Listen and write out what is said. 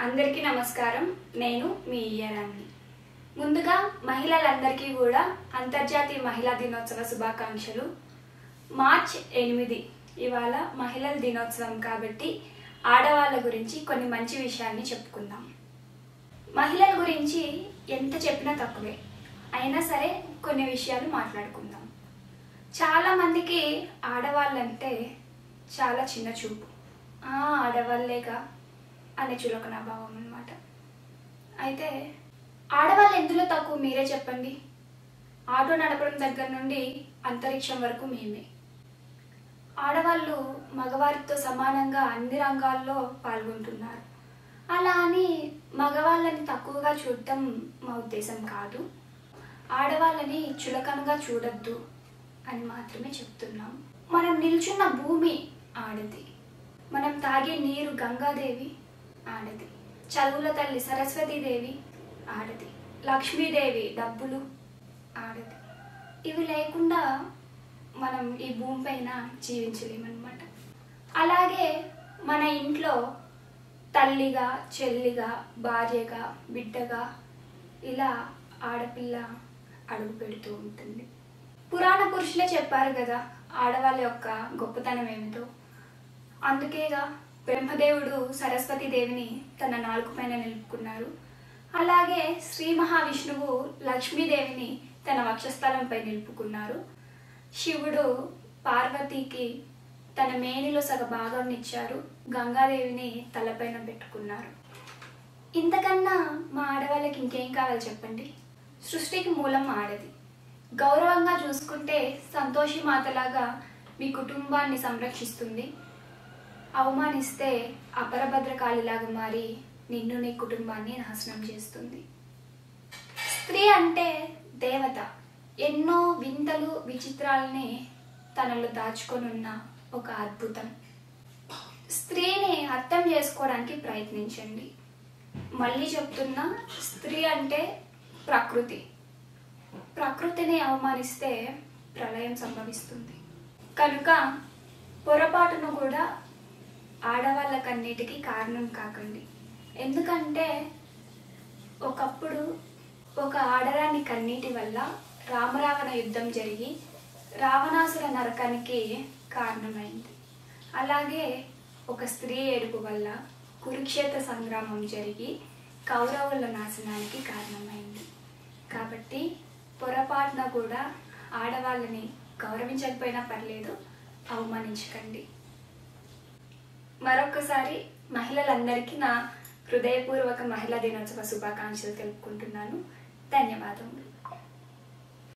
అందరికీ నమస్కారం. నేను మీ ఇయరాన్ని. ముందుగా మహిళలందరికీ కూడా అంతర్జాతీయ మహిళా దినోత్సవ శుభాకాంక్షలు. మార్చ్ 8 ఇవాళ మహిళల దినోత్సవం కాబట్టి ఆడవాళ్ళ గురించి కొన్ని మంచి విషయాన్ని చెప్పుకుందాం. మహిళల గురించి ఎంత చెప్పినా తక్కువే, అయినా సరే కొన్ని విషయాలు మాట్లాడుకుందాం. చాలా మందికి ఆడవాళ్ళంటే చాలా చిన్న చూపు, ఆడవాళ్ళేగా అనే చులకన భావం అన్నమాట. అయితే ఆడవాళ్ళు ఎందులో తక్కువ మీరే చెప్పండి. ఆటో నడపడం దగ్గర నుండి అంతరిక్షం వరకు మేమే. ఆడవాళ్ళు మగవారితో సమానంగా అన్ని రంగాల్లో పాల్గొంటున్నారు. అలా అని మగవాళ్ళని తక్కువగా చూడటం మా ఉద్దేశం కాదు. ఆడవాళ్ళని చులకనగా చూడొద్దు అని మాత్రమే చెప్తున్నాం. మనం నిల్చున్న భూమి ఆడది, మనం తాగే నీరు గంగాదేవి ఆడది, చదువుల తల్లి సరస్వతీదేవి ఆడది, లక్ష్మీదేవి డబ్బులు ఆడది. ఇవి లేకుండా మనం ఈ భూమి పైన జీవించలేమన్నమాట. అలాగే మన ఇంట్లో తల్లిగా, చెల్లిగా, భార్యగా, బిడ్డగా ఇలా ఆడపిల్ల అడుగు పెడుతూ ఉంటుంది. పురాణ పురుషులే చెప్పారు కదా ఆడవాళ్ళ యొక్క గొప్పతనం ఏమిటో. అందుకేగా బ్రహ్మదేవుడు సరస్వతీదేవిని తన నాలుక పైన నిలుపుకున్నారు. అలాగే శ్రీ మహావిష్ణువు లక్ష్మీదేవిని తన వక్షస్థలంపై నిలుపుకున్నారు. శివుడు పార్వతీకి తన మేనిలో సగ భాగాన్ని ఇచ్చారు, గంగాదేవిని తలపైన పెట్టుకున్నారు. ఇంతకన్నా మా ఆడవాళ్ళకి ఇంకేం కావాలి చెప్పండి. సృష్టికి మూలం ఆడది. గౌరవంగా చూసుకుంటే సంతోషి మాతలాగా మీ కుటుంబాన్ని సంరక్షిస్తుంది. అవమానిస్తే అపరభద్రకాళిలాగా మారి నిన్ను నీ కుటుంబాన్ని నాశనం చేస్తుంది. స్త్రీ అంటే దేవత. ఎన్నో వింతలు విచిత్రాలని తనలో దాచుకొని ఉన్న ఒక అద్భుతం. స్త్రీని అర్థం చేసుకోవడానికి ప్రయత్నించండి. మళ్ళీ చెప్తున్నా, స్త్రీ అంటే ప్రకృతి. ప్రకృతిని అవమానిస్తే ప్రళయం సంభవిస్తుంది. కనుక పొరపాటును కూడా ఆడవాళ్ళకన్నిటికీ కారణం కాకండి. ఎందుకంటే ఒకప్పుడు ఒక ఆడరాని కన్నీటి వల్ల రామరావణ యుద్ధం జరిగి రావణాసుర నరకానికి కారణమైంది. అలాగే ఒక స్త్రీ ఏడుపు వల్ల కురుక్షేత్ర సంగ్రామం జరిగి కౌరవుల నాశనానికి కారణమైంది. కాబట్టి పొరపాటున కూడా ఆడవాళ్ళని గౌరవించకపోయినా పర్లేదు, అవమానించకండి. మరొకసారి మహిళలందరికీ నా హృదయపూర్వక మహిళా దినోత్సవ శుభాకాంక్షలు తెలుపుకుంటున్నాను. ధన్యవాదములు.